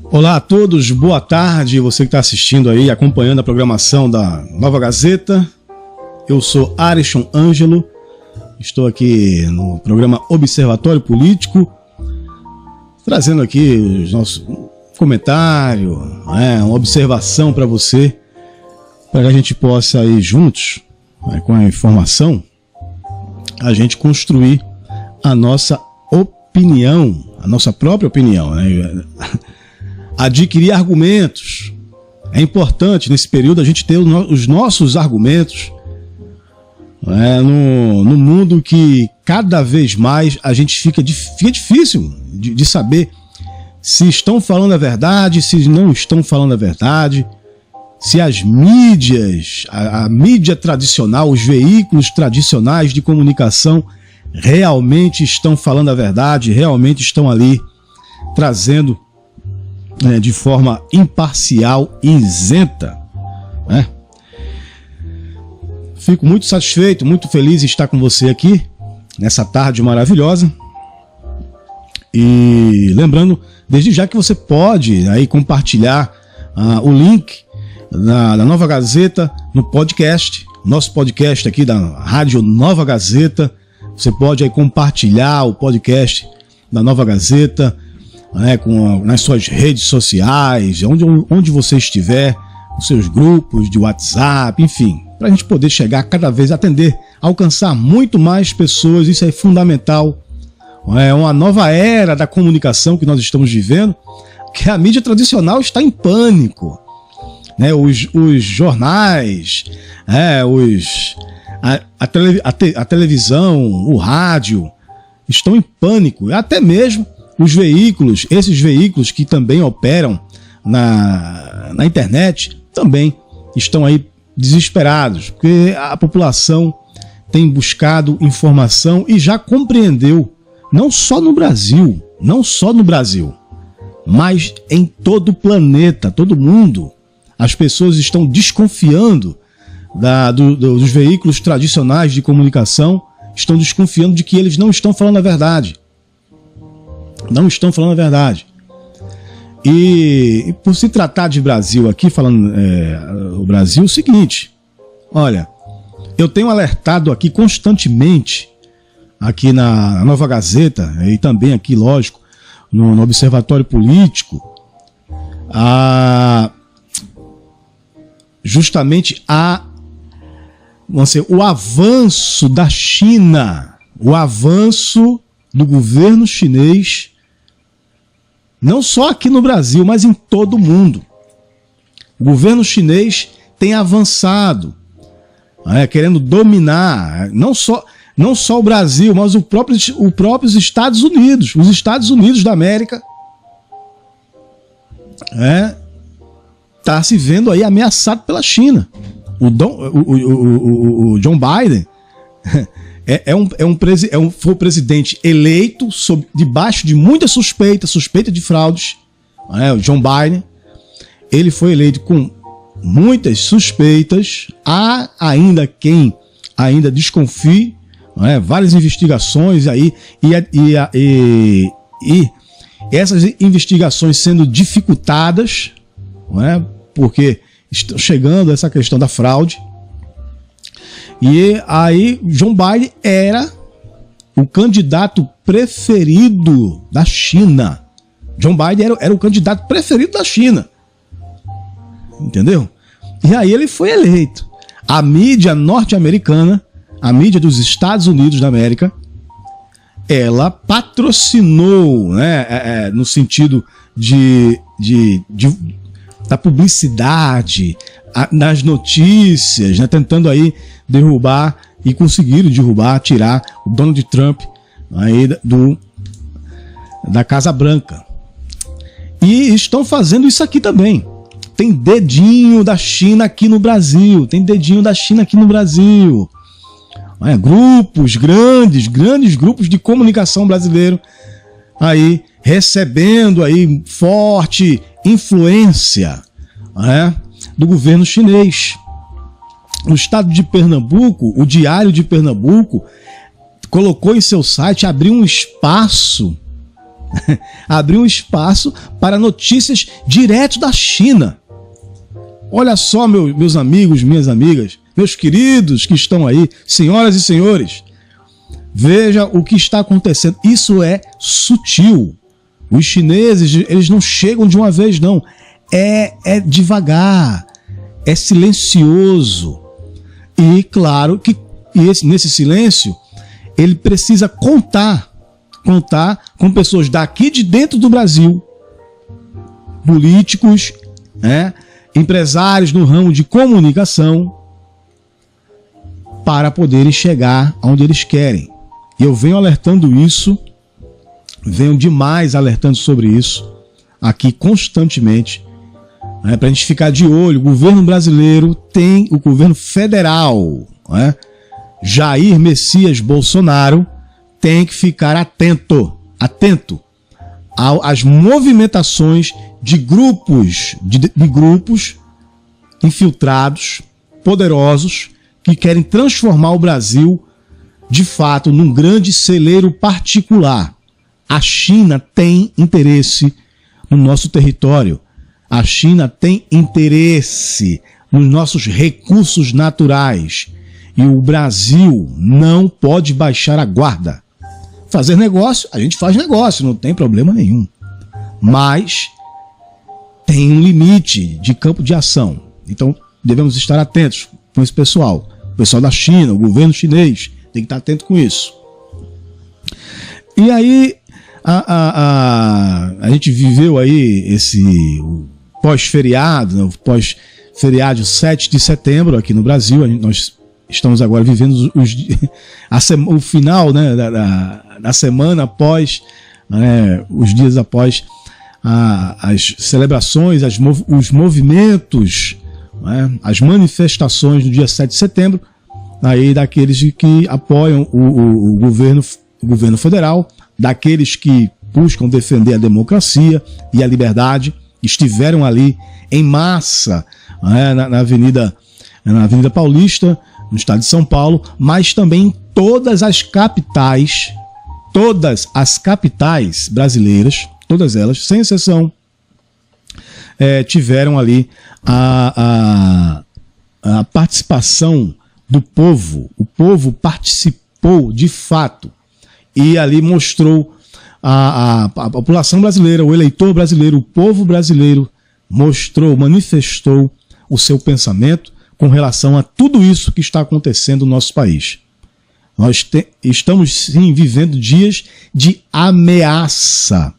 Olá a todos, boa tarde, você que está assistindo aí, acompanhando a programação da Nova Gazeta. Eu sou Arisson Ângelo, estou aqui no programa Observatório Político, trazendo aqui os nossos comentários, uma observação para você, para que a gente possa ir juntos, com a informação, a gente construir a nossa opinião, a nossa própria opinião, né? Adquirir argumentos. É importante nesse período a gente ter os nossos argumentos, no mundo que cada vez mais a gente fica difícil de saber se estão falando a verdade, se não estão falando a verdade, se as mídias, a mídia tradicional, os veículos tradicionais de comunicação realmente estão falando a verdade, realmente estão ali trazendo de forma imparcial e isenta, né? Fico muito satisfeito, muito feliz em estar com você aqui nessa tarde maravilhosa. E lembrando, desde já, que você pode aí compartilhar o link da Nova Gazeta no podcast, nosso podcast aqui da Rádio Nova Gazeta. Você pode aí compartilhar o podcast da Nova Gazeta, nas suas redes sociais, onde você estiver, nos seus grupos de WhatsApp, enfim, para a gente poder chegar cada vez, alcançar muito mais pessoas. Isso é fundamental. É uma nova era da comunicação que nós estamos vivendo, que a mídia tradicional está em pânico, né? Os jornais, a televisão, o rádio estão em pânico, até mesmo os veículos, esses veículos que também operam na internet, também estão aí desesperados, porque a população tem buscado informação e já compreendeu, não só no Brasil, mas em todo o planeta, todo mundo. As pessoas estão desconfiando dos veículos tradicionais de comunicação, estão desconfiando de que eles não estão falando a verdade. Não estão falando a verdade. E por se tratar de Brasil aqui, falando o Brasil, é o seguinte: olha, eu tenho alertado aqui constantemente, aqui na Nova Gazeta, e também aqui, lógico, no Observatório Político, justamente o avanço da China, o avanço do governo chinês, não só aqui no Brasil, mas em todo o mundo. O governo chinês tem avançado, querendo dominar não só o Brasil, mas os próprios Estados Unidos. Os Estados Unidos da América está se vendo aí ameaçado pela China. O John Biden foi o presidente eleito debaixo de muita suspeita de fraudes. O John Biden, ele foi eleito com muitas suspeitas. Há ainda quem ainda desconfie, várias investigações aí, e essas investigações sendo dificultadas, porque estão chegando essa questão da fraude. E aí John Biden era o candidato preferido da China. John Biden era o candidato preferido da China. Entendeu? E aí ele foi eleito. A mídia norte-americana, a mídia dos Estados Unidos da América, ela patrocinou, no sentido da publicidade, nas notícias, tentando aí derrubar, e conseguiram derrubar, tirar o Donald Trump aí da Casa Branca. E estão fazendo isso aqui também. Tem dedinho da China aqui no Brasil. Grupos, grandes grupos de comunicação brasileiro aí recebendo aí forte influência do governo chinês. No estado de Pernambuco, o Diário de Pernambuco colocou em seu site, abriu um espaço para notícias direto da China. Olha só, meus amigos, minhas amigas, meus queridos que estão aí, senhoras e senhores, veja o que está acontecendo. Isso é sutil. Os chineses, eles não chegam de uma vez, não. É devagar, é silencioso. E claro que nesse silêncio, ele precisa contar com pessoas daqui de dentro do Brasil, políticos, empresários no ramo de comunicação, para poderem chegar onde eles querem. E eu venho alertando isso, venho demais alertando sobre isso, aqui constantemente, para a gente ficar de olho. O governo brasileiro tem o governo federal, Jair Messias Bolsonaro tem que ficar atento às movimentações de grupos infiltrados, poderosos, que querem transformar o Brasil, de fato, num grande celeiro particular. A China tem interesse no nosso território. A China tem interesse nos nossos recursos naturais. E o Brasil não pode baixar a guarda. Fazer negócio, a gente faz negócio, não tem problema nenhum. Mas tem um limite de campo de ação. Então, devemos estar atentos com esse pessoal. O pessoal da China, o governo chinês, tem que estar atento com isso. E aí, a gente viveu aí esse pós-feriado, pós-feriado 7 de setembro aqui no Brasil. Nós estamos agora vivendo o final, da semana após, os dias após as celebrações, os movimentos, as manifestações do dia 7 de setembro, aí daqueles que apoiam o governo federal, daqueles que buscam defender a democracia e a liberdade, estiveram ali em massa, na Avenida Paulista, no estado de São Paulo, mas também em todas as capitais brasileiras, todas elas, sem exceção, tiveram ali a participação do povo. O povo participou de fato e ali mostrou a população brasileira, o eleitor brasileiro, o povo brasileiro manifestou o seu pensamento com relação a tudo isso que está acontecendo no nosso país. Nós estamos, sim, vivendo dias de ameaça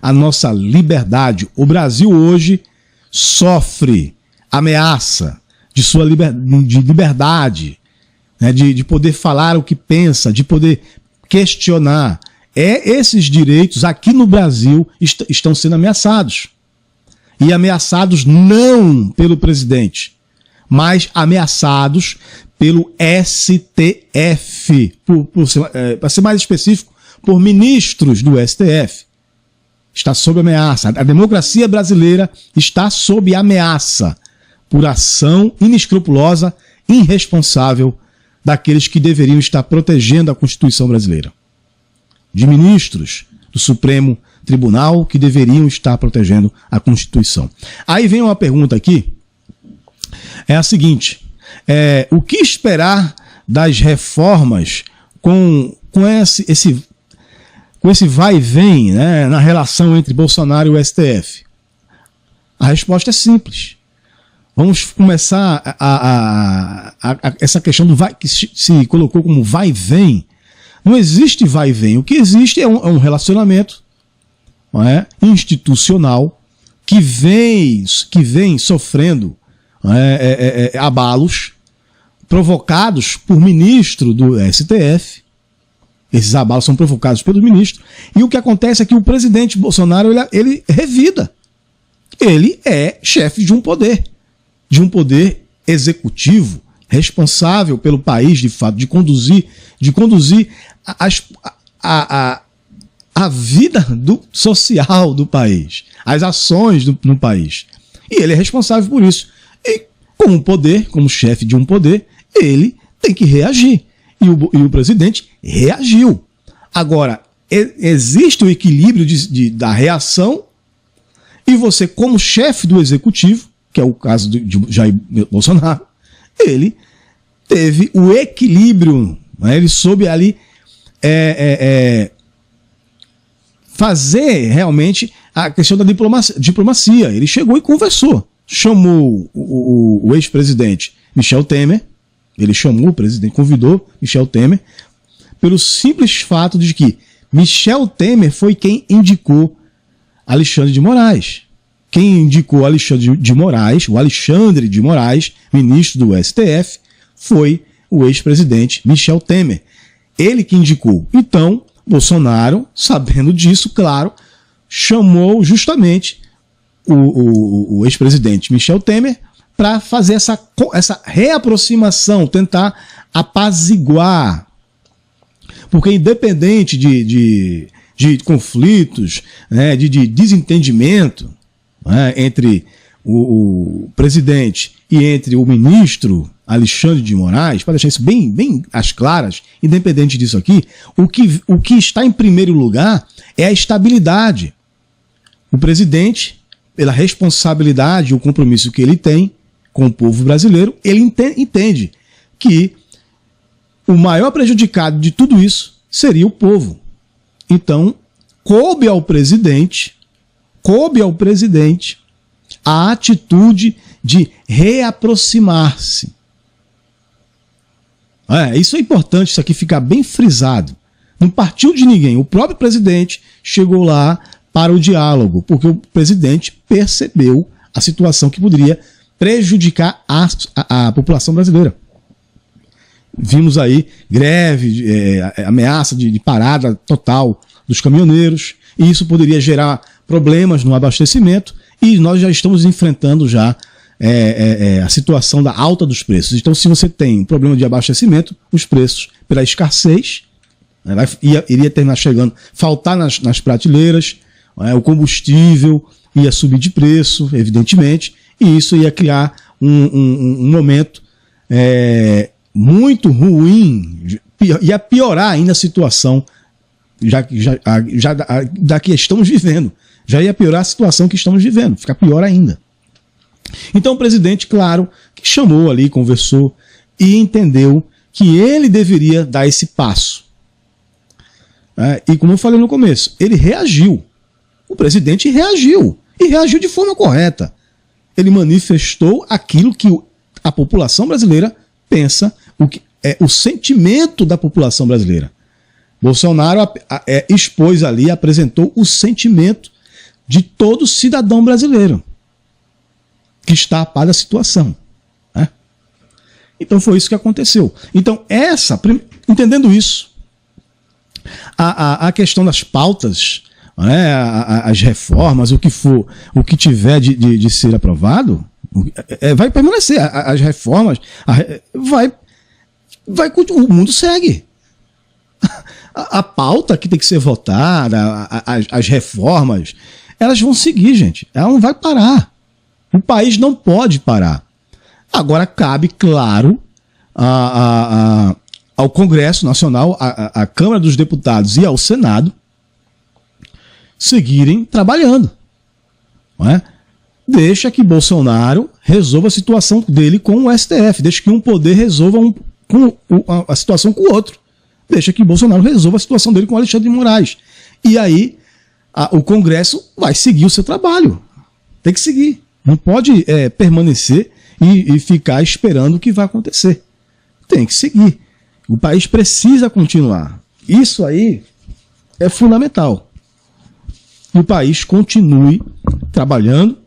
à nossa liberdade. O Brasil hoje sofre ameaça de sua liberdade, de poder falar o que pensa, de poder questionar. Esses direitos aqui no Brasil estão sendo ameaçados. E ameaçados não pelo presidente, mas ameaçados pelo STF, para ser mais específico, por ministros do STF. Está sob ameaça. A democracia brasileira está sob ameaça por ação inescrupulosa, irresponsável daqueles que deveriam estar protegendo a Constituição brasileira. De ministros do Supremo Tribunal que deveriam estar protegendo a Constituição. Aí vem uma pergunta aqui, é a seguinte: o que esperar das reformas com esse vai e vem, na relação entre Bolsonaro e o STF? A resposta é simples. Vamos começar essa questão do vai, que se colocou como vai e vem. Não existe vai e vem. O que existe é um relacionamento institucional que vem sofrendo abalos provocados por ministro do STF. Esses abalos são provocados pelo ministro. E o que acontece é que o presidente Bolsonaro ele revida. Ele é chefe de um poder executivo, responsável pelo país, de fato, de conduzir a vida social do país, as ações no país. E ele é responsável por isso. E como chefe de um poder, ele tem que reagir. e o presidente reagiu. Agora, existe o equilíbrio da reação e você, como chefe do executivo, que é o caso de Jair Bolsonaro, ele teve o equilíbrio, né? Ele soube ali fazer realmente a questão da diplomacia. Ele chegou e conversou. Chamou o ex-presidente Michel Temer, ele chamou o presidente, convidou Michel Temer, pelo simples fato de que Michel Temer foi quem indicou Alexandre de Moraes. Quem indicou Alexandre de Moraes, o Alexandre de Moraes, ministro do STF, foi o ex-presidente Michel Temer. Ele que indicou. Então, Bolsonaro, sabendo disso, claro, chamou justamente o ex-presidente Michel Temer para fazer essa reaproximação, tentar apaziguar. Porque independente de conflitos, né, de desentendimento, né, entre o presidente e entre o ministro Alexandre de Moraes, para deixar isso bem às claras, independente disso aqui, o que está em primeiro lugar é a estabilidade. O presidente, pela responsabilidade e o compromisso que ele tem com o povo brasileiro, ele entende que o maior prejudicado de tudo isso seria o povo. Então, coube ao presidente a atitude de reaproximar-se. Isso é importante, isso aqui ficar bem frisado. Não partiu de ninguém. O próprio presidente chegou lá para o diálogo, porque o presidente percebeu a situação que poderia prejudicar a população brasileira. Vimos aí greve, ameaça de parada total dos caminhoneiros, e isso poderia gerar problemas no abastecimento, e nós já estamos enfrentando já a situação da alta dos preços. Então, se você tem um problema de abastecimento, os preços, pela escassez, iria terminar chegando, faltar nas prateleiras, o combustível ia subir de preço, evidentemente, e isso ia criar um momento muito ruim, ia piorar ainda a situação da que estamos vivendo. Já ia piorar a situação que estamos vivendo, ficar pior ainda. Então o presidente, claro, que chamou ali, conversou e entendeu que ele deveria dar esse passo. E como eu falei no começo, ele reagiu. O presidente reagiu. E reagiu de forma correta. Ele manifestou aquilo que a população brasileira pensa, o sentimento da população brasileira. Bolsonaro expôs ali, apresentou o sentimento de todo cidadão brasileiro que está a par da situação. Né? Então foi isso que aconteceu. Então entendendo isso, a questão das pautas, né, as reformas, o que tiver de ser aprovado, vai permanecer. As reformas, o mundo segue. A pauta que tem que ser votada, as reformas, elas vão seguir, gente. Ela não vai parar. O país não pode parar. Agora cabe, claro, ao Congresso Nacional, à Câmara dos Deputados e ao Senado seguirem trabalhando. Não é? Deixa que Bolsonaro resolva a situação dele com o STF. Deixa que um poder resolva a situação com o outro. Deixa que Bolsonaro resolva a situação dele com o Alexandre de Moraes. E aí o Congresso vai seguir o seu trabalho. Tem que seguir. Não pode permanecer e ficar esperando o que vai acontecer. Tem que seguir. O país precisa continuar. Isso aí é fundamental. Que o país continue trabalhando,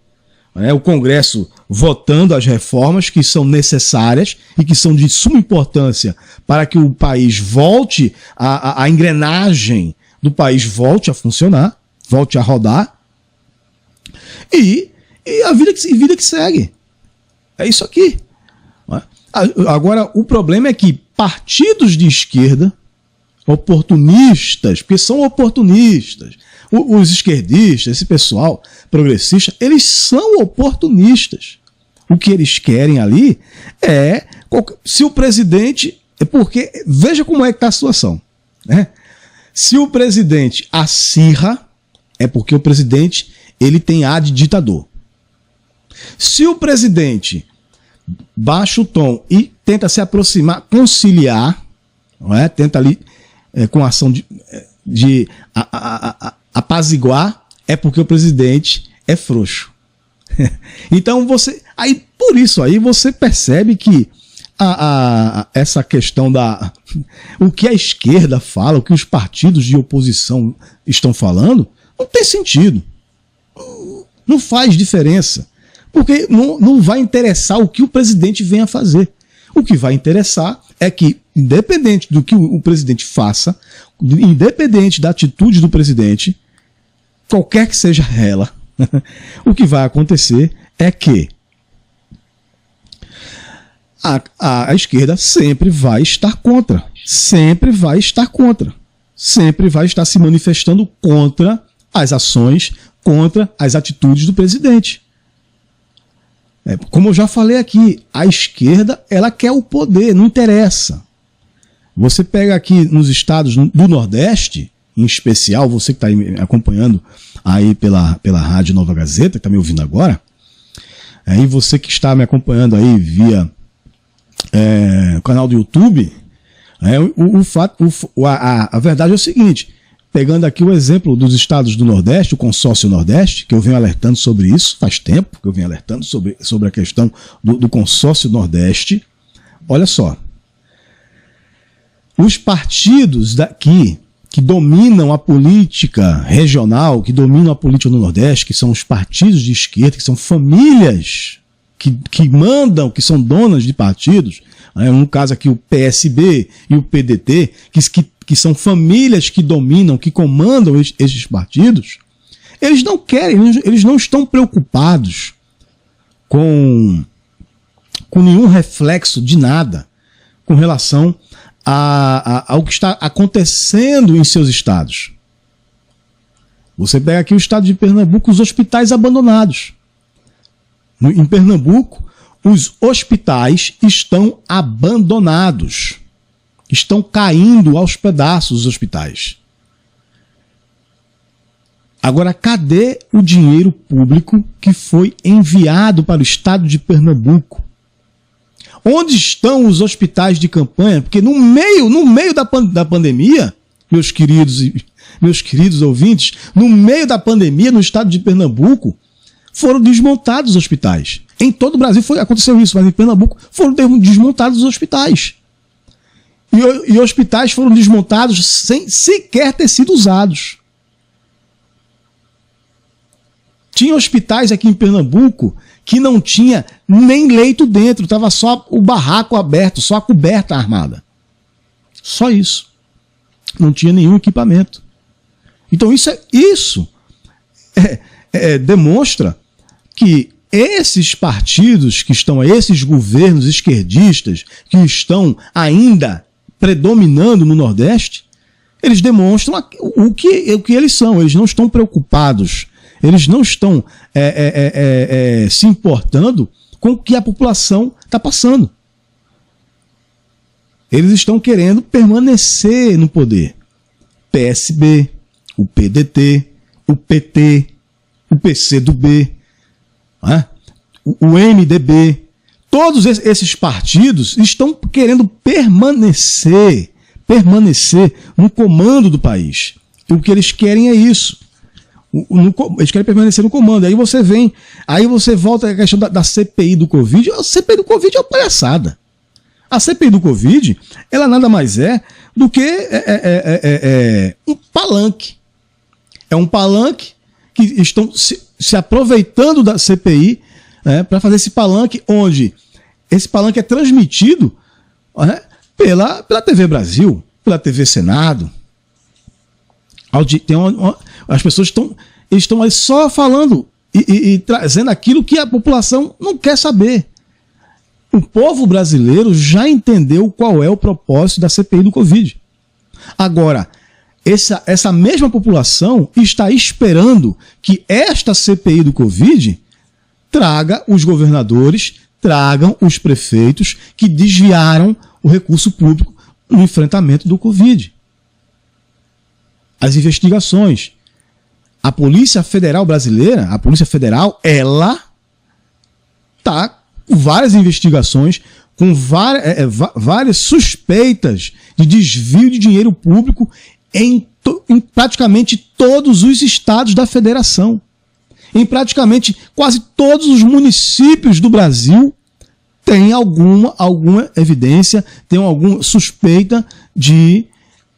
né, o Congresso votando as reformas que são necessárias e que são de suma importância para que o país volte, a engrenagem do país volte a funcionar, volte a rodar, e a vida que segue. É isso aqui. Agora, o problema é que partidos de esquerda, oportunistas, porque são oportunistas, os esquerdistas, esse pessoal progressista, eles são oportunistas. O que eles querem ali é, se o presidente É porque, veja como é que está a situação, né? Se o presidente acirra, é porque o presidente ele tem ar de ditador. Se o presidente baixa o tom e tenta se aproximar, conciliar, não é? Tenta ali com ação de apaziguar, é porque o presidente é frouxo. Então por isso aí você percebe que essa questão o que a esquerda fala, o que os partidos de oposição estão falando, não tem sentido. Não faz diferença. Porque não vai interessar o que o presidente venha fazer. O que vai interessar é que, independente do que o presidente faça, independente da atitude do presidente, qualquer que seja ela, o que vai acontecer é que a esquerda sempre vai estar contra. Sempre vai estar contra. Sempre vai estar se manifestando contra as ações, contra as atitudes do presidente. Como eu já falei aqui, a esquerda ela quer o poder, não interessa. Você pega aqui nos estados do Nordeste, em especial, você que está me acompanhando aí pela Rádio Nova Gazeta, que está me ouvindo agora, e você que está me acompanhando aí via o canal do YouTube, a verdade é o seguinte, pegando aqui o exemplo dos estados do Nordeste, o consórcio Nordeste, que eu venho alertando sobre isso, faz tempo que eu venho alertando sobre a questão do consórcio Nordeste. Olha só, os partidos daqui que dominam a política regional, que dominam a política no Nordeste, que são os partidos de esquerda, que são famílias que mandam, que são donas de partidos, no caso aqui o PSB e o PDT, que são famílias que dominam, que comandam esses partidos, eles não querem, eles não estão preocupados com nenhum reflexo de nada com relação ao que está acontecendo em seus estados. Você pega aqui o estado de Pernambuco, os hospitais abandonados. Em Pernambuco, os hospitais estão abandonados. Estão caindo aos pedaços os hospitais. Agora, cadê o dinheiro público que foi enviado para o estado de Pernambuco? Onde estão os hospitais de campanha? Porque no meio da pandemia, meus queridos ouvintes, no meio da pandemia, no estado de Pernambuco, foram desmontados os hospitais. Em todo o Brasil aconteceu isso, mas em Pernambuco foram desmontados os hospitais. E hospitais foram desmontados sem sequer ter sido usados. Tinha hospitais aqui em Pernambuco que não tinha nem leito dentro, estava só o barraco aberto, só a coberta armada. Só isso. Não tinha nenhum equipamento. Então isso demonstra que esses partidos que estão, esses governos esquerdistas que estão ainda predominando no Nordeste, eles demonstram o que eles são. Eles não estão preocupados, eles não estão se importando com o que a população está passando. Eles estão querendo permanecer no poder. PSB, o PDT, o PT, o PCdoB, o MDB, todos esses partidos estão querendo permanecer no comando do país. E o que eles querem é isso. Eles querem permanecer no comando. Aí você volta à questão da CPI do Covid. A CPI do Covid é uma palhaçada. A CPI do Covid, ela nada mais é do que um palanque. É um palanque que estão se aproveitando da CPI para fazer esse palanque, onde esse palanque é transmitido pela TV Brasil, pela TV Senado. As pessoas estão aí só falando e trazendo aquilo que a população não quer saber. O povo brasileiro já entendeu qual é o propósito da CPI do Covid. Agora, essa mesma população está esperando que esta CPI do Covid traga os governadores, tragam os prefeitos que desviaram o recurso público no enfrentamento do Covid. As investigações. A Polícia Federal brasileira, a Polícia Federal, ela está com várias investigações, com várias suspeitas de desvio de dinheiro público em praticamente todos os estados da federação. Em praticamente quase todos os municípios do Brasil tem alguma evidência, tem alguma suspeita de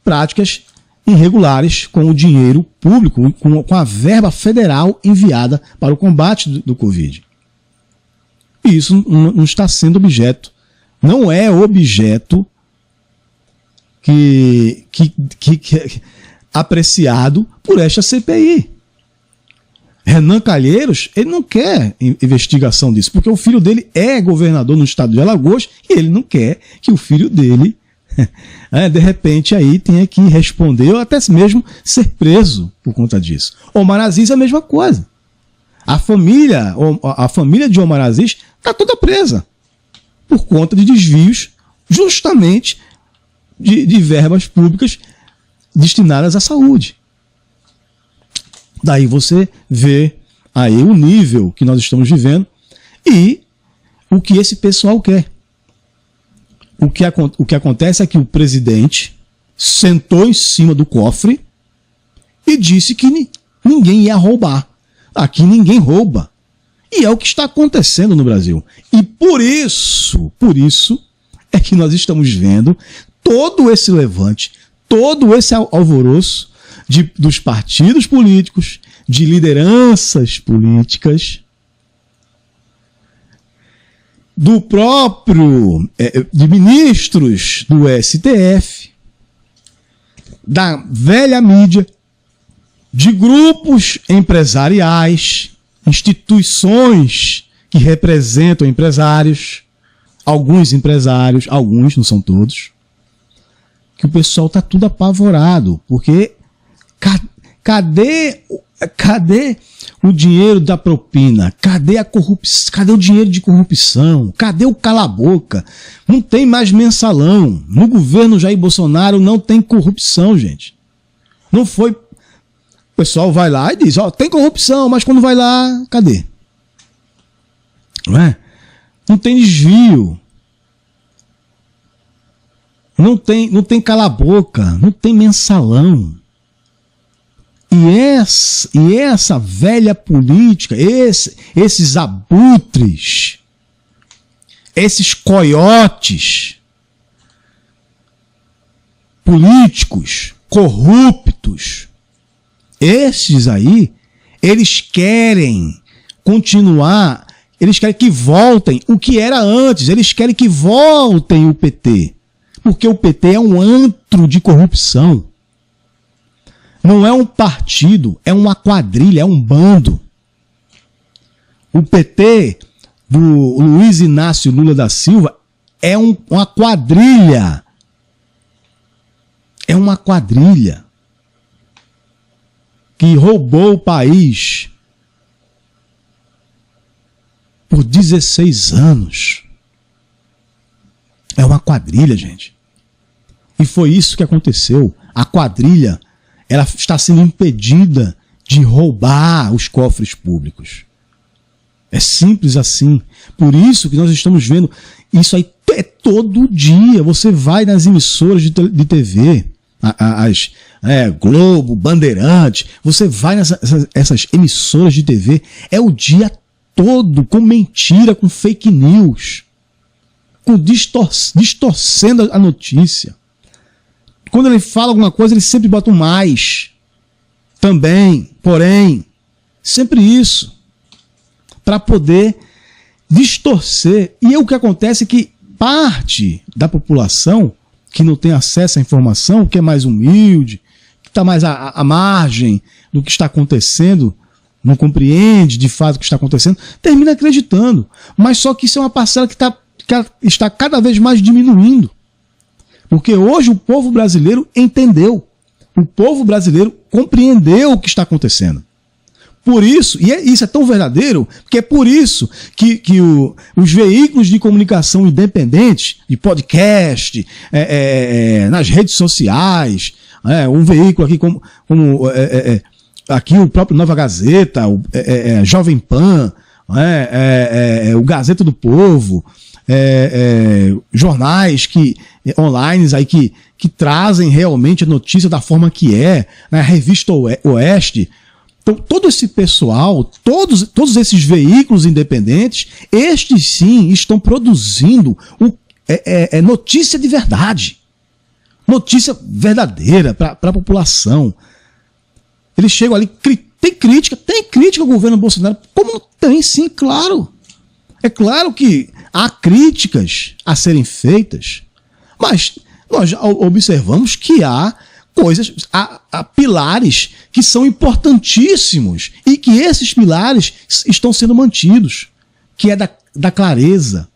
práticas irregulares com o dinheiro público, com a verba federal enviada para o combate do Covid. E isso não está sendo objeto, não é objeto que apreciado por esta CPI. Renan Calheiros, ele não quer investigação disso, porque o filho dele é governador no estado de Alagoas e ele não quer que o filho dele, de repente, aí tenha que responder ou até mesmo ser preso por conta disso. Omar Aziz é a mesma coisa. A família de Omar Aziz está toda presa por conta de desvios justamente de verbas públicas destinadas à saúde. Daí você vê aí o nível que nós estamos vivendo e o que esse pessoal quer. O que acontece é que o presidente sentou em cima do cofre e disse que ninguém ia roubar. Aqui ninguém rouba. E é o que está acontecendo no Brasil. E por isso é que nós estamos vendo todo esse levante, todo esse alvoroço dos partidos políticos, de lideranças políticas, do próprio, de ministros do STF, da velha mídia, de grupos empresariais, instituições que representam empresários, alguns, não são todos, que o pessoal está tudo apavorado, porque cadê o dinheiro da propina? Cadê a corrupção? Cadê o dinheiro de corrupção? Cadê o cala-boca? Não tem mais mensalão. No governo Jair Bolsonaro não tem corrupção, gente. Não foi... O pessoal vai lá e diz, tem corrupção, mas quando vai lá, cadê? Não é? Não tem desvio. Não tem cala-boca. Não tem mensalão. E essa velha política, esses abutres, esses coiotes políticos corruptos, esses aí, eles querem continuar, eles querem que voltem o que era antes, eles querem que voltem o PT, porque o PT é um antro de corrupção. Não é um partido, é uma quadrilha, é um bando. O PT do Luiz Inácio Lula da Silva é uma quadrilha. É uma quadrilha que roubou o país por 16 anos. É uma quadrilha, gente. E foi isso que aconteceu. A quadrilha, ela está sendo impedida de roubar os cofres públicos. É simples assim. Por isso que nós estamos vendo isso aí todo dia. Você vai nas emissoras de TV, Globo, Bandeirante, você vai nessas emissoras de TV, é o dia todo com mentira, com fake news, com distorcendo a notícia. Quando ele fala alguma coisa, ele sempre bota um mais. Também, porém, sempre isso. Para poder distorcer. E o que acontece é que parte da população que não tem acesso à informação, que é mais humilde, que está mais à margem do que está acontecendo, não compreende de fato o que está acontecendo, termina acreditando. Mas só que isso é uma parcela que está cada vez mais diminuindo. Porque hoje o povo brasileiro entendeu. O povo brasileiro compreendeu o que está acontecendo. Por isso, e isso é tão verdadeiro, que é por isso que os veículos de comunicação independentes, de podcast, nas redes sociais, um veículo aqui como aqui o próprio Nova Gazeta, Jovem Pan, o Gazeta do Povo, jornais online aí que trazem realmente a notícia da forma que é, né? A Revista Oeste. Então, todo esse pessoal, todos esses veículos independentes, estes sim estão produzindo notícia de verdade. Notícia verdadeira para a população. Eles chegam ali, tem crítica ao governo Bolsonaro. Como não tem? Sim, claro. É claro que há críticas a serem feitas, mas nós observamos que há há pilares que são importantíssimos e que esses pilares estão sendo mantidos, que é da clareza,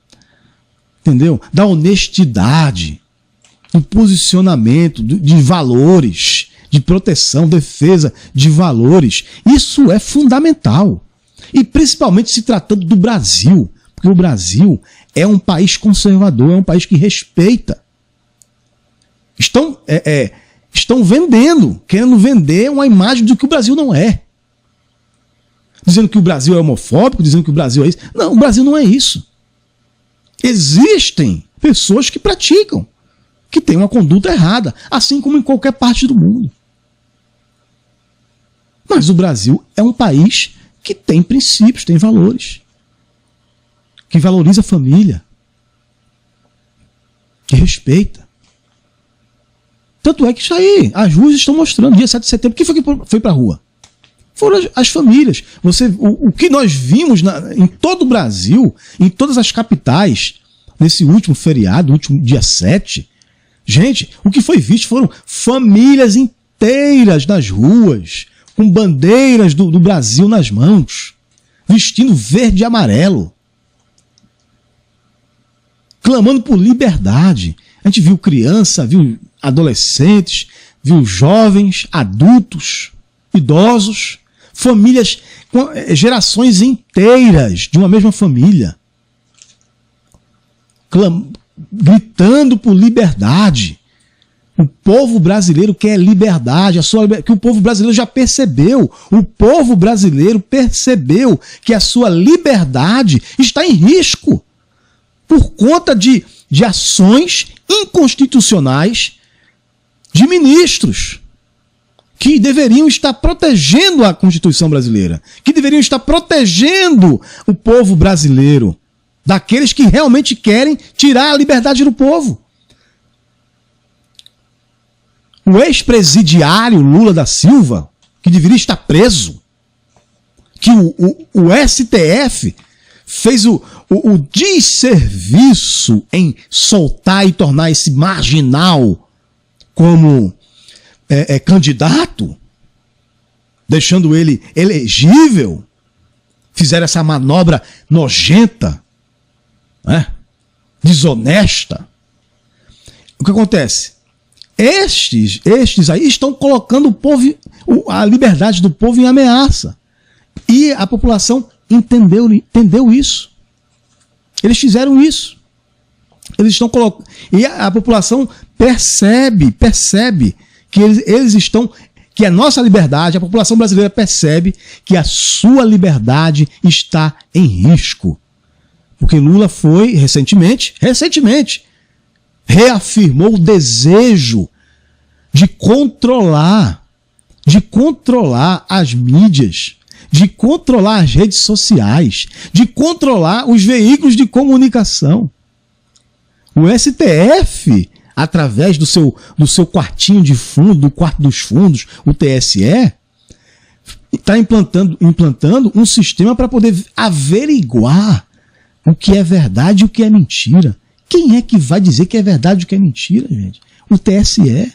entendeu? Da honestidade, do posicionamento, de valores, de proteção, defesa de valores. Isso é fundamental. E principalmente se tratando do Brasil, porque o Brasil é um país conservador, é um país que respeita. Estão querendo vender uma imagem do que o Brasil não é. Dizendo que o Brasil é homofóbico, dizendo que o Brasil é isso. Não, o Brasil não é isso. Existem pessoas que praticam, que têm uma conduta errada, assim como em qualquer parte do mundo. Mas o Brasil é um país que tem princípios, tem valores, que valoriza a família, que respeita. Tanto é que isso aí, as ruas estão mostrando, dia 7 de setembro, quem foi que foi para a rua? Foram as famílias. O que nós vimos em todo o Brasil, em todas as capitais, nesse último feriado, último dia 7, gente, o que foi visto foram famílias inteiras nas ruas, com bandeiras do Brasil nas mãos, vestindo verde e amarelo, clamando por liberdade. A gente viu criança, viu adolescentes, viu jovens, adultos, idosos, famílias, gerações inteiras de uma mesma família, gritando por liberdade. O povo brasileiro quer liberdade, que o povo brasileiro já percebeu. O povo brasileiro percebeu que a sua liberdade está em risco por conta de ações inconstitucionais de ministros que deveriam estar protegendo a Constituição brasileira, que deveriam estar protegendo o povo brasileiro daqueles que realmente querem tirar a liberdade do povo. O ex-presidiário Lula da Silva, que deveria estar preso, que o STF fez o desserviço em soltar e tornar esse marginal como candidato, deixando ele elegível, fizeram essa manobra nojenta, né? Desonesta. O que acontece? Estes aí estão colocando o povo, a liberdade do povo em ameaça. E a população entendeu isso. Eles fizeram isso. Eles estão colocando. E a população percebe que eles estão. Que a nossa liberdade, a população brasileira percebe que a sua liberdade está em risco. Porque Lula foi recentemente, reafirmou o desejo de controlar as mídias, de controlar as redes sociais, de controlar os veículos de comunicação. O STF, através do seu quartinho de fundo, do quarto dos fundos, o TSE, está implantando um sistema para poder averiguar o que é verdade e o que é mentira. Quem é que vai dizer que é verdade e o que é mentira, gente? O TSE.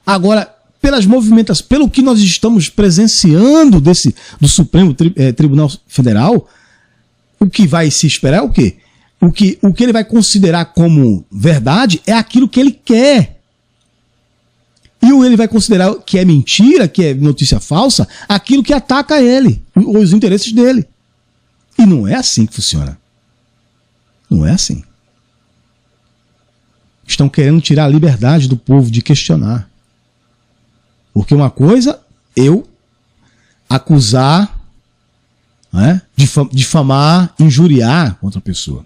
Agora, pelas movimentações, pelo que nós estamos presenciando do Supremo Tribunal Federal, o que vai se esperar é o quê? O que ele vai considerar como verdade é aquilo que ele quer. E ele vai considerar que é mentira, que é notícia falsa, aquilo que ataca ele, os interesses dele. E não é assim que funciona. Não é assim. Estão querendo tirar a liberdade do povo de questionar. Porque uma coisa, eu acusar, né, difamar, injuriar contra a pessoa.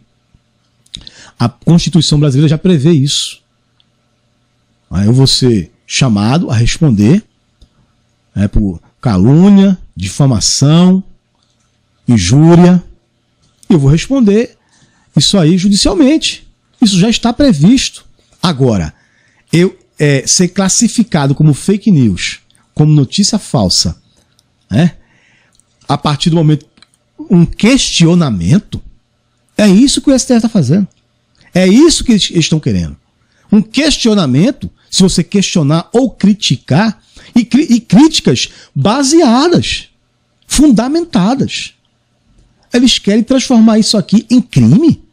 A Constituição brasileira já prevê isso. Eu vou ser chamado a responder por calúnia, difamação, injúria. E eu vou responder isso aí judicialmente. Isso já está previsto. Agora, eu ser classificado como fake news, como notícia falsa, a partir do momento um questionamento, é isso que o STF está fazendo. É isso que eles estão querendo. Um questionamento, se você questionar ou criticar, e críticas baseadas, fundamentadas. Eles querem transformar isso aqui em crime.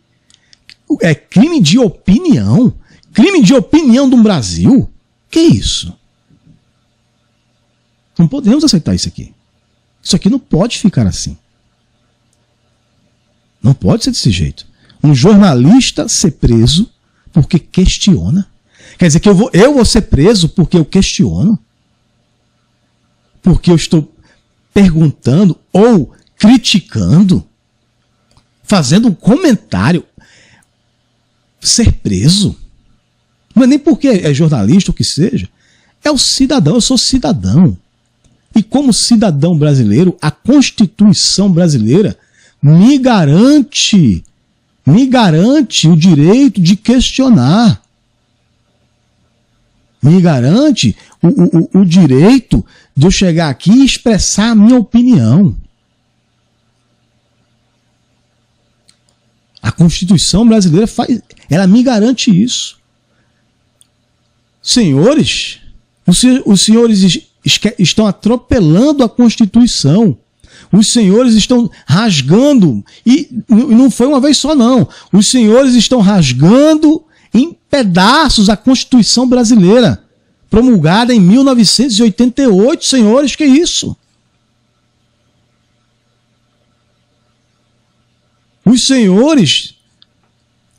É crime de opinião. Crime de opinião do Brasil. Que isso? Não podemos aceitar isso aqui. Isso aqui não pode ficar assim. Não pode ser desse jeito. Um jornalista ser preso porque questiona. Quer dizer que eu vou ser preso porque eu questiono? Porque eu estou perguntando ou criticando? Fazendo um comentário? Ser preso? Não é nem porque é jornalista ou que seja. É o cidadão, eu sou cidadão. E como cidadão brasileiro, a Constituição brasileira me garante o direito de questionar. Me garante o direito de eu chegar aqui e expressar a minha opinião. A Constituição brasileira ela me garante isso. Senhores, os senhores estão atropelando a Constituição. Os senhores estão rasgando, e não foi uma vez só não, os senhores estão rasgando em pedaços a Constituição brasileira, promulgada em 1988, senhores, que isso? Os senhores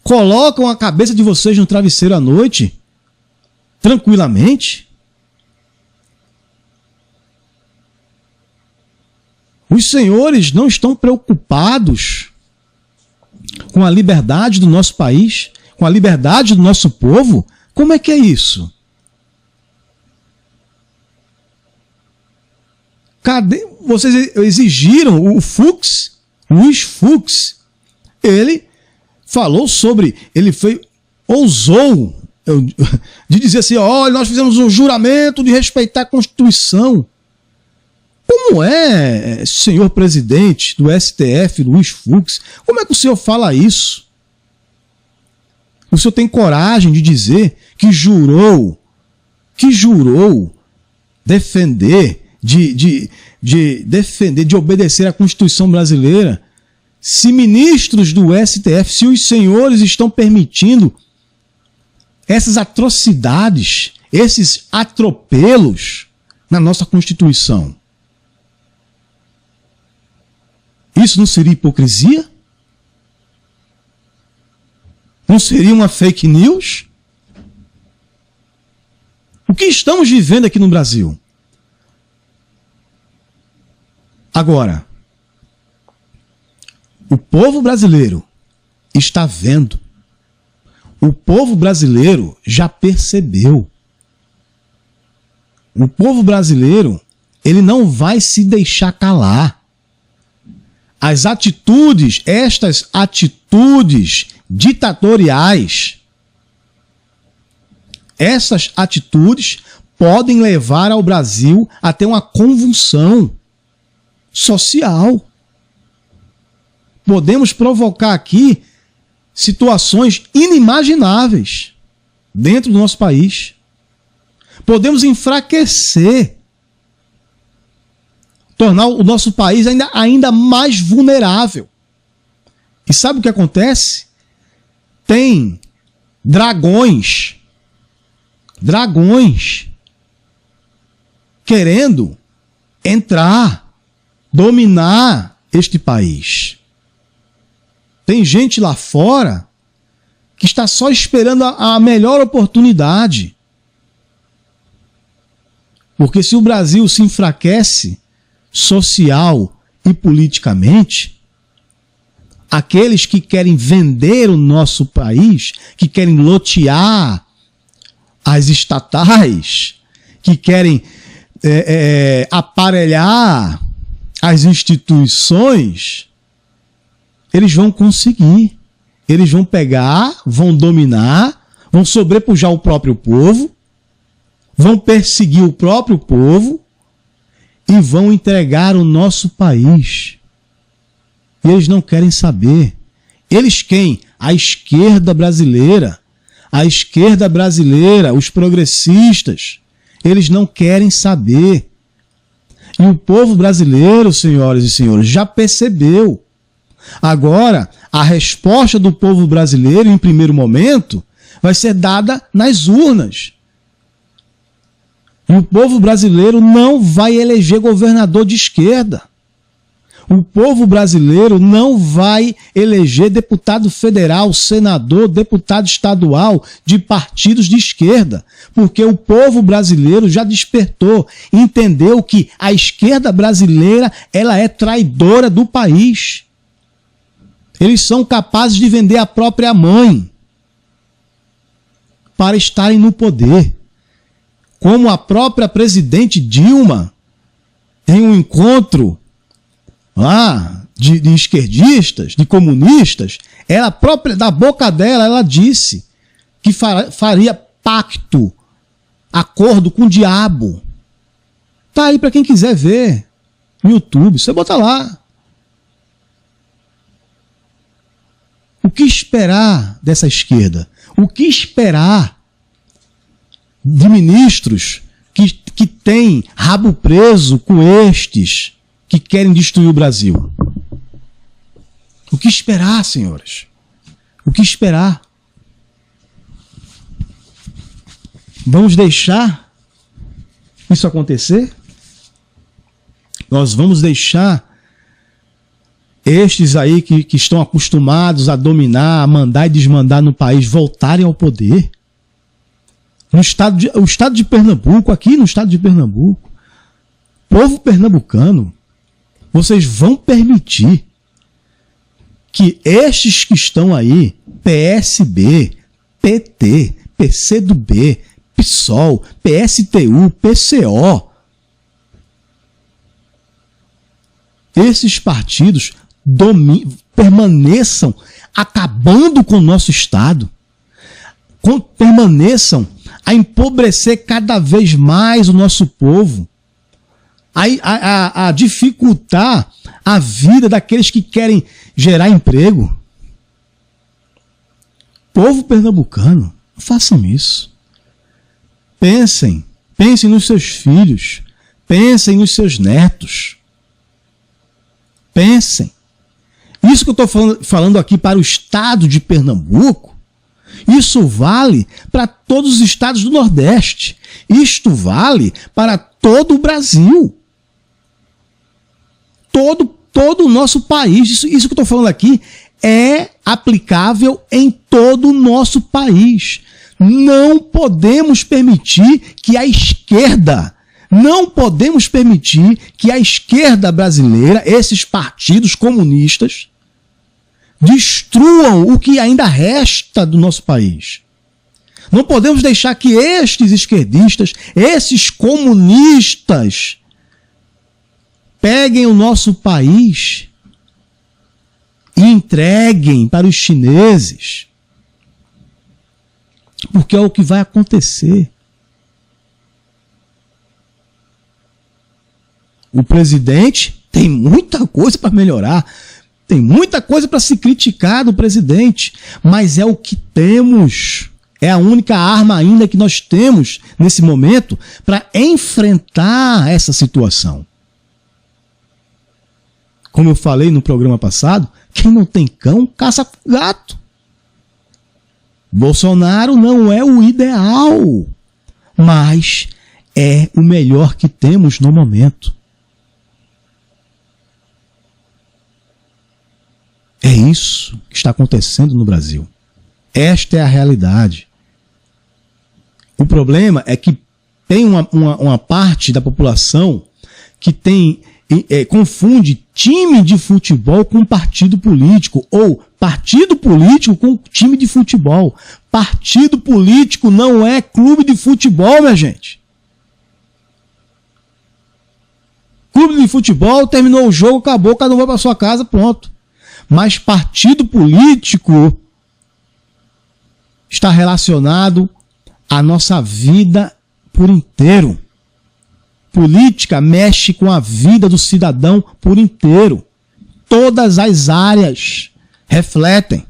colocam a cabeça de vocês no travesseiro à noite, tranquilamente? Os senhores não estão preocupados com a liberdade do nosso país, com a liberdade do nosso povo? Como é que é isso? Cadê? Vocês exigiram o Fux, Luiz Fux, ele falou sobre, ousou de dizer assim, olha, nós fizemos um juramento de respeitar a Constituição. Como é, senhor presidente do STF, Luiz Fux, como é que o senhor fala isso? O senhor tem coragem de dizer que jurou defender, de obedecer à Constituição brasileira? Se ministros do STF, se os senhores estão permitindo essas atrocidades, esses atropelos na nossa Constituição, isso não seria hipocrisia? Não seria uma fake news? O que estamos vivendo aqui no Brasil? Agora, o povo brasileiro está vendo. O povo brasileiro já percebeu. O povo brasileiro, ele não vai se deixar calar. As atitudes, estas atitudes ditatoriais, essas atitudes podem levar ao Brasil a ter uma convulsão social. Podemos provocar aqui situações inimagináveis dentro do nosso país. Podemos enfraquecer, tornar o nosso país ainda mais vulnerável. E sabe o que acontece? Tem dragões querendo entrar, dominar este país. Tem gente lá fora que está só esperando a melhor oportunidade. Porque se o Brasil se enfraquece social e politicamente, aqueles que querem vender o nosso país, que querem lotear as estatais, que querem aparelhar as instituições, eles vão conseguir. Eles vão pegar, vão dominar, vão sobrepujar o próprio povo, vão perseguir o próprio povo e vão entregar o nosso país. E eles não querem saber. Eles quem? A esquerda brasileira. A esquerda brasileira, os progressistas, eles não querem saber. E o povo brasileiro, senhoras e senhores, já percebeu. Agora, a resposta do povo brasileiro, em primeiro momento, vai ser dada nas urnas. E o povo brasileiro não vai eleger governador de esquerda. O povo brasileiro não vai eleger deputado federal, senador, deputado estadual de partidos de esquerda. Porque o povo brasileiro já despertou, entendeu que a esquerda brasileira ela é traidora do país. Eles são capazes de vender a própria mãe para estarem no poder. Como a própria presidente Dilma, em um encontro lá de esquerdistas, de comunistas, ela própria, da boca dela, ela disse que faria pacto, acordo com o diabo. Tá aí para quem quiser ver no YouTube, você bota lá. O que esperar dessa esquerda? O que esperar de ministros que têm rabo preso com estes que querem destruir o Brasil? O que esperar, senhores? O que esperar? Vamos deixar isso acontecer? Nós vamos deixar estes aí que estão acostumados a dominar, a mandar e desmandar no país, voltarem ao poder? O estado de Pernambuco, aqui no estado de Pernambuco, povo pernambucano, vocês vão permitir que estes que estão aí, PSB, PT, PCdoB, PSOL, PSTU, PCO, esses partidos permaneçam acabando com o nosso Estado, permaneçam a empobrecer cada vez mais o nosso povo, a dificultar a vida daqueles que querem gerar emprego. Povo pernambucano, não façam isso. Pensem nos seus filhos, pensem nos seus netos. Pensem. Isso que eu estou falando aqui para o estado de Pernambuco, isso vale para todos os estados do Nordeste. Isto vale para todo o Brasil. Todo o nosso país. Isso que eu estou falando aqui é aplicável em todo o nosso país. Não podemos permitir que a esquerda, não podemos permitir que a esquerda brasileira, esses partidos comunistas, destruam o que ainda resta do nosso país. Não podemos deixar que estes esquerdistas, esses comunistas, peguem o nosso país e entreguem para os chineses. Porque é o que vai acontecer. O presidente tem muita coisa para melhorar. Tem muita coisa para se criticar do presidente, mas é o que temos. É a única arma ainda que nós temos nesse momento para enfrentar essa situação. Como eu falei no programa passado, quem não tem cão, caça gato. Bolsonaro não é o ideal, mas é o melhor que temos no momento. É isso que está acontecendo no Brasil. Esta é a realidade. O problema é que tem uma parte da população que confunde time de futebol com partido político, ou partido político com time de futebol. Partido político não é clube de futebol, minha gente. Clube de futebol, terminou o jogo, acabou, cada um vai para sua casa, pronto. Mas partido político está relacionado à nossa vida por inteiro. Política mexe com a vida do cidadão por inteiro. Todas as áreas refletem.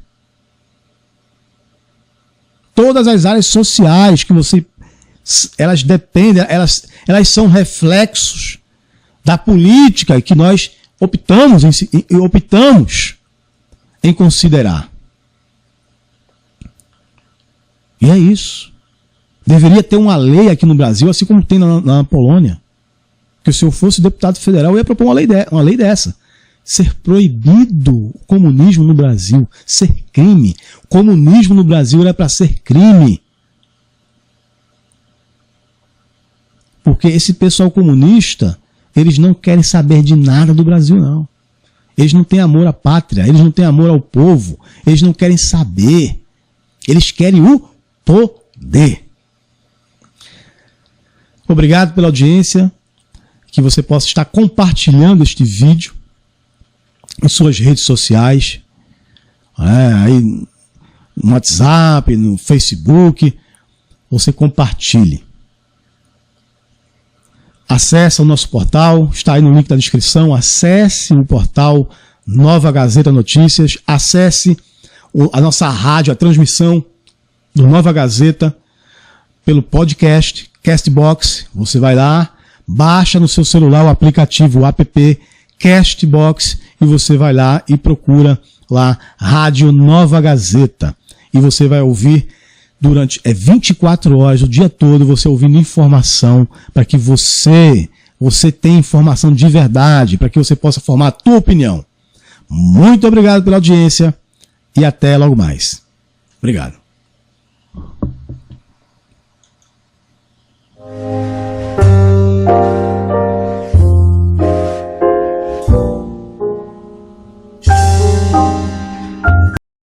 Todas as áreas sociais que elas dependem, elas são reflexos da política que nós optamos em considerar. E é isso. Deveria ter uma lei aqui no Brasil, assim como tem na Polônia. Que se eu fosse deputado federal, eu ia propor uma lei dessa. Ser proibido o comunismo no Brasil. Ser crime. O comunismo no Brasil era para ser crime. Porque esse pessoal comunista, eles não querem saber de nada do Brasil, não. Eles não têm amor à pátria, eles não têm amor ao povo, eles não querem saber. Eles querem o poder. Obrigado pela audiência. Que você possa estar compartilhando este vídeo em suas redes sociais, aí no WhatsApp, no Facebook. Você compartilhe. Acesse o nosso portal, está aí no link da descrição. Acesse o portal Nova Gazeta Notícias. Acesse a nossa rádio, a transmissão do Nova Gazeta pelo podcast Castbox. Você vai lá, baixa no seu celular o aplicativo, o app Castbox, e você vai lá e procura lá Rádio Nova Gazeta. E você vai ouvir durante 24 horas, o dia todo, você ouvindo informação para que você tenha informação de verdade, para que você possa formar a tua opinião. Muito obrigado pela audiência e até logo mais. Obrigado.